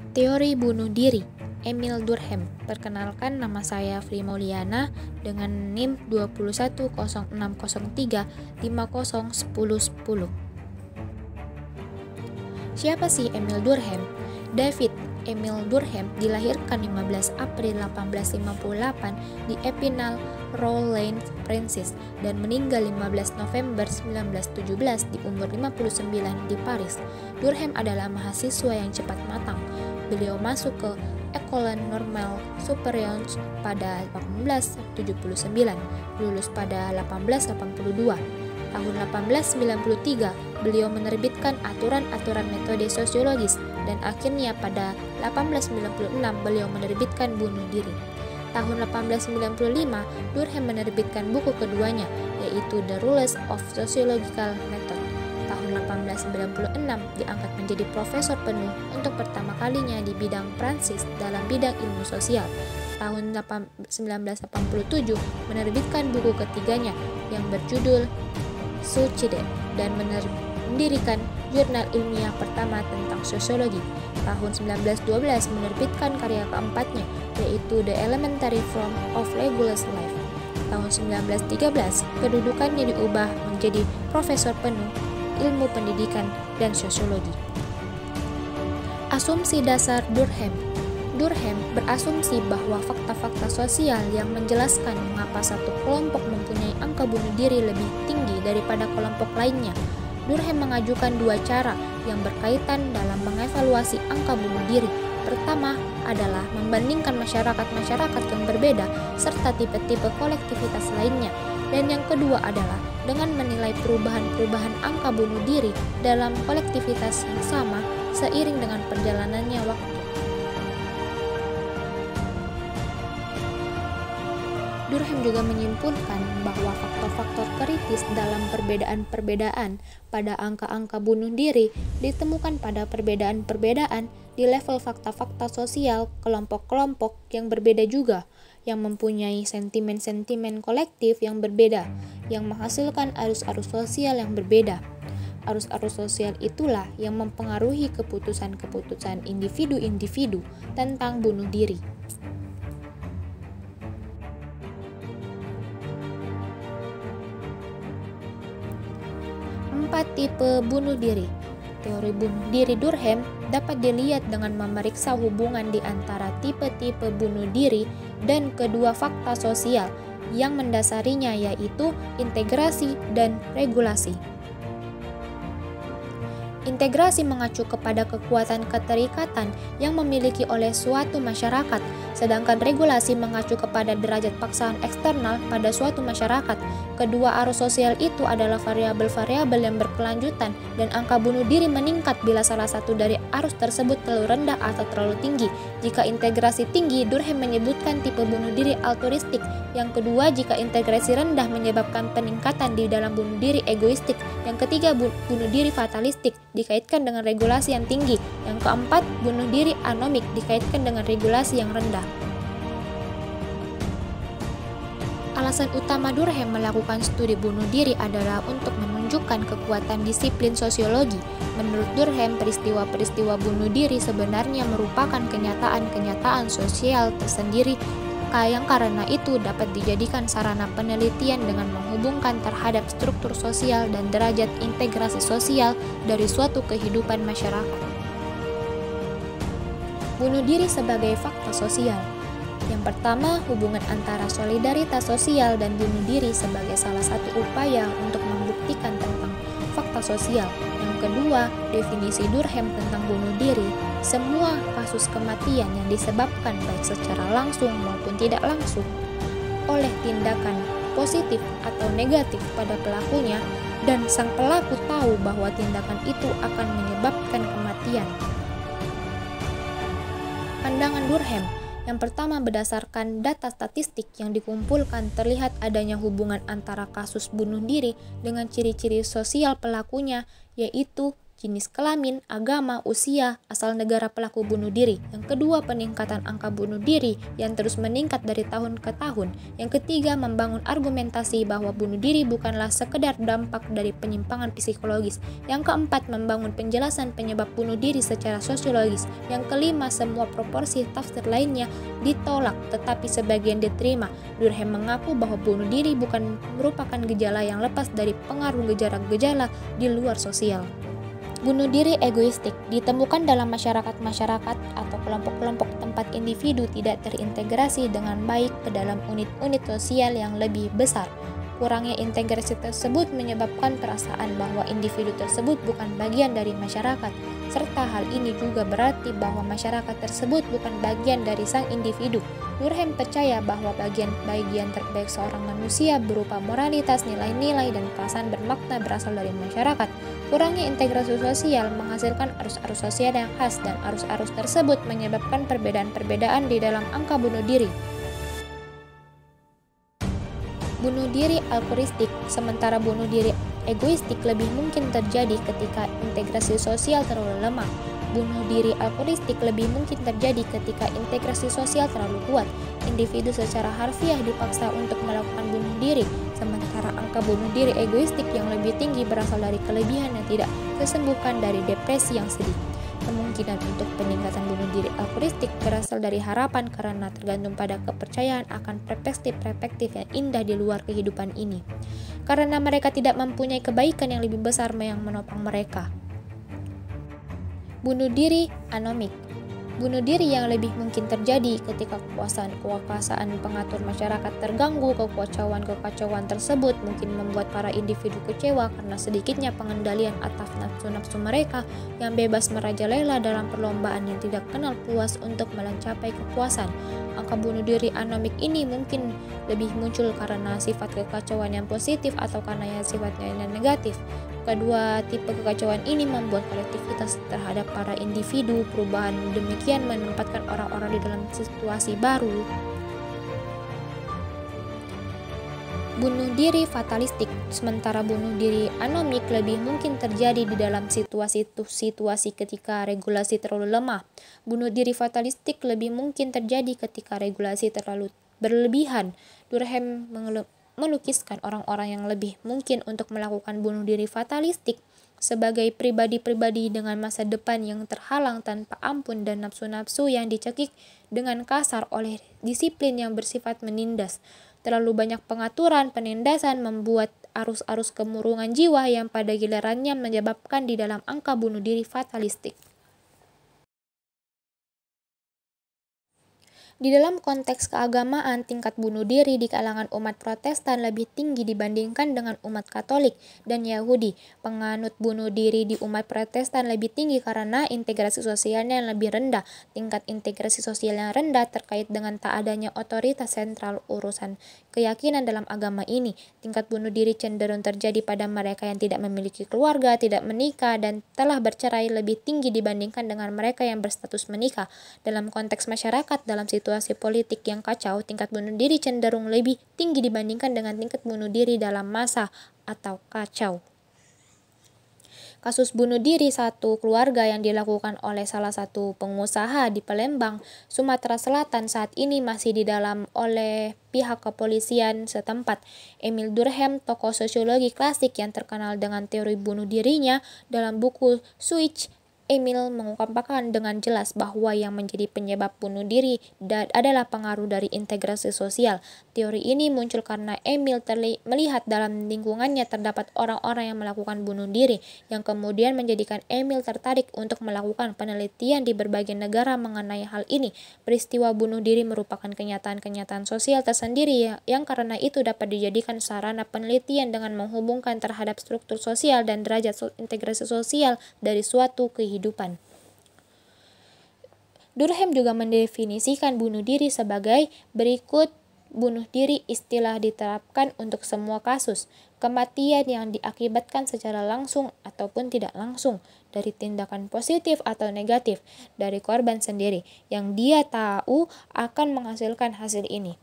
Teori bunuh diri Emil Durkheim. Perkenalkan, nama saya Fri Mauliana dengan NIM 210603501010. Siapa sih Emil Durkheim? David Emil Durkheim dilahirkan 15 April 1858 di Epinal, Rouyn, Prancis dan meninggal 15 November 1917 di umur 59 di Paris. Durkheim adalah mahasiswa yang cepat matang. Beliau masuk ke École Normale Supérieure pada 1879, lulus pada 1882. Tahun 1893, beliau menerbitkan aturan-aturan metode sosiologis dan akhirnya pada 1896 beliau menerbitkan Bunuh Diri. Tahun 1895, Durkheim menerbitkan buku keduanya, yaitu The Rules of Sociological Method. Tahun 1896 diangkat menjadi profesor penuh untuk pertama kalinya di bidang Prancis dalam bidang ilmu sosial. Tahun 1987 menerbitkan buku ketiganya yang berjudul Suicide dan mendirikan jurnal ilmiah pertama tentang sosiologi. Tahun 1912 menerbitkan karya keempatnya, yaitu The Elementary Form of Regulus Life. Tahun 1913 kedudukannya diubah menjadi profesor penuh ilmu pendidikan dan sosiologi. Asumsi dasar Durkheim. Durkheim berasumsi bahwa fakta-fakta sosial yang menjelaskan mengapa satu kelompok mempunyai angka bunuh diri lebih tinggi daripada kelompok lainnya. Durkheim mengajukan dua cara yang berkaitan dalam mengevaluasi angka bunuh diri. Pertama adalah membandingkan masyarakat-masyarakat yang berbeda serta tipe-tipe kolektivitas lainnya. Dan yang kedua adalah dengan menilai perubahan-perubahan angka bunuh diri dalam kolektivitas yang sama seiring dengan perjalanannya waktu. Durkheim juga menyimpulkan bahwa faktor-faktor kritis dalam perbedaan-perbedaan pada angka-angka bunuh diri ditemukan pada perbedaan-perbedaan di level fakta-fakta sosial kelompok-kelompok yang berbeda juga, yang mempunyai sentimen-sentimen kolektif yang berbeda, yang menghasilkan arus-arus sosial yang berbeda. Arus-arus sosial itulah yang mempengaruhi keputusan-keputusan individu-individu tentang bunuh diri. 4 tipe bunuh diri. Teori bunuh diri Durkheim dapat dilihat dengan memeriksa hubungan di antara tipe-tipe bunuh diri dan kedua fakta sosial yang mendasarinya, yaitu integrasi dan regulasi. Integrasi mengacu kepada kekuatan keterikatan yang memiliki oleh suatu masyarakat, sedangkan regulasi mengacu kepada derajat paksaan eksternal pada suatu masyarakat. Kedua arus sosial itu adalah variabel-variabel yang berkelanjutan dan angka bunuh diri meningkat bila salah satu dari arus tersebut terlalu rendah atau terlalu tinggi. Jika integrasi tinggi, Durkheim menyebutkan tipe bunuh diri altruistik. Yang kedua, jika integrasi rendah menyebabkan peningkatan di dalam bunuh diri egoistik. Yang ketiga, bunuh diri fatalistik dikaitkan dengan regulasi yang tinggi. Yang keempat, bunuh diri anomik dikaitkan dengan regulasi yang rendah. Alasan utama Durkheim melakukan studi bunuh diri adalah untuk menunjukkan kekuatan disiplin sosiologi. Menurut Durkheim, peristiwa-peristiwa bunuh diri sebenarnya merupakan kenyataan-kenyataan sosial tersendiri yang karena itu dapat dijadikan sarana penelitian dengan menghubungkan terhadap struktur sosial dan derajat integrasi sosial dari suatu kehidupan masyarakat. Bunuh diri sebagai fakta sosial. Yang pertama, hubungan antara solidaritas sosial dan bunuh diri sebagai salah satu upaya untuk membuktikan tentang fakta sosial. Yang kedua, definisi Durkheim tentang bunuh diri. Semua kasus kematian yang disebabkan baik secara langsung maupun tidak langsung oleh tindakan positif atau negatif pada pelakunya, dan sang pelaku tahu bahwa tindakan itu akan menyebabkan kematian. Pandangan Durkheim. Yang pertama, berdasarkan data statistik yang dikumpulkan, terlihat adanya hubungan antara kasus bunuh diri dengan ciri-ciri sosial pelakunya, yaitu jenis kelamin, agama, usia, asal negara pelaku bunuh diri. Yang kedua, peningkatan angka bunuh diri yang terus meningkat dari tahun ke tahun. Yang ketiga, membangun argumentasi bahwa bunuh diri bukanlah sekedar dampak dari penyimpangan psikologis. Yang keempat, membangun penjelasan penyebab bunuh diri secara sosiologis. Yang kelima, semua proporsi tafsir lainnya ditolak, tetapi sebagian diterima. Durkheim mengaku bahwa bunuh diri bukan merupakan gejala yang lepas dari pengaruh gejala-gejala di luar sosial. Bunuh diri egoistik ditemukan dalam masyarakat-masyarakat atau kelompok-kelompok tempat individu tidak terintegrasi dengan baik ke dalam unit-unit sosial yang lebih besar. Kurangnya integrasi tersebut menyebabkan perasaan bahwa individu tersebut bukan bagian dari masyarakat, serta hal ini juga berarti bahwa masyarakat tersebut bukan bagian dari sang individu. Durkheim percaya bahwa bagian terbaik seorang manusia berupa moralitas, nilai-nilai, dan perasaan bermakna berasal dari masyarakat. Kurangnya integrasi sosial menghasilkan arus-arus sosial yang khas, dan arus-arus tersebut menyebabkan perbedaan-perbedaan di dalam angka bunuh diri. Bunuh diri altruistik, sementara bunuh diri egoistik lebih mungkin terjadi ketika integrasi sosial terlalu lemah. Bunuh diri altruistik lebih mungkin terjadi ketika integrasi sosial terlalu kuat. Individu secara harfiah dipaksa untuk melakukan bunuh diri, sementara angka bunuh diri egoistik yang lebih tinggi berasal dari kelebihan yang tidak tersembuhkan dari depresi yang sedih. Kemungkinan untuk peningkatan bunuh diri altruistik berasal dari harapan karena tergantung pada kepercayaan akan perspektif-perspektif yang indah di luar kehidupan ini. Karena mereka tidak mempunyai kebaikan yang lebih besar yang menopang mereka. Bunuh diri anomik. Bunuh diri yang lebih mungkin terjadi ketika kekuasaan pengatur masyarakat terganggu. Kekacauan tersebut mungkin membuat para individu kecewa karena sedikitnya pengendalian atas nafsu-nafsu mereka yang bebas merajalela dalam perlombaan yang tidak kenal puas untuk mencapai kepuasan. Angka bunuh diri anomik ini mungkin lebih muncul karena sifat kekacauan yang positif atau karena yang sifatnya yang negatif. Kedua tipe kekacauan ini membuat kolektivitas terhadap para individu. Perubahan demikian menempatkan orang-orang di dalam situasi baru. Bunuh diri fatalistik, sementara bunuh diri anomik lebih mungkin terjadi di dalam situasi ketika regulasi terlalu lemah. Bunuh diri fatalistik lebih mungkin terjadi ketika regulasi terlalu berlebihan. Durkheim melukiskan orang-orang yang lebih mungkin untuk melakukan bunuh diri fatalistik sebagai pribadi-pribadi dengan masa depan yang terhalang tanpa ampun dan nafsu-nafsu yang dicekik dengan kasar oleh disiplin yang bersifat menindas. Terlalu banyak pengaturan penindasan membuat arus-arus kemurungan jiwa yang pada gilirannya menyebabkan di dalam angka bunuh diri fatalistik. Di dalam konteks keagamaan, tingkat bunuh diri di kalangan umat Protestan lebih tinggi dibandingkan dengan umat Katolik dan Yahudi. Penganut bunuh diri di umat Protestan lebih tinggi karena integrasi sosialnya yang lebih rendah. Tingkat integrasi sosial yang rendah terkait dengan tak adanya otoritas sentral urusan keyakinan dalam agama ini. Tingkat bunuh diri cenderung terjadi pada mereka yang tidak memiliki keluarga, tidak menikah, dan telah bercerai lebih tinggi dibandingkan dengan mereka yang berstatus menikah. Dalam konteks masyarakat, dalam situasi politik yang kacau, tingkat bunuh diri cenderung lebih tinggi dibandingkan dengan tingkat bunuh diri dalam masa atau kacau. Kasus bunuh diri satu keluarga yang dilakukan oleh salah satu pengusaha di Palembang, Sumatera Selatan saat ini masih didalam oleh pihak kepolisian setempat. Emil Durkheim, tokoh sosiologi klasik yang terkenal dengan teori bunuh dirinya, dalam buku Switch, Emil mengungkapkan dengan jelas bahwa yang menjadi penyebab bunuh diri adalah pengaruh dari integrasi sosial. Teori ini muncul karena Emil melihat dalam lingkungannya terdapat orang-orang yang melakukan bunuh diri, yang kemudian menjadikan Emil tertarik untuk melakukan penelitian di berbagai negara mengenai hal ini. Peristiwa bunuh diri merupakan kenyataan-kenyataan sosial tersendiri yang karena itu dapat dijadikan sarana penelitian dengan menghubungkan terhadap struktur sosial dan derajat integrasi sosial dari suatu kehidupan. Durkheim juga mendefinisikan bunuh diri sebagai berikut. Bunuh diri istilah diterapkan untuk semua kasus kematian yang diakibatkan secara langsung ataupun tidak langsung dari tindakan positif atau negatif dari korban sendiri yang dia tahu akan menghasilkan hasil ini.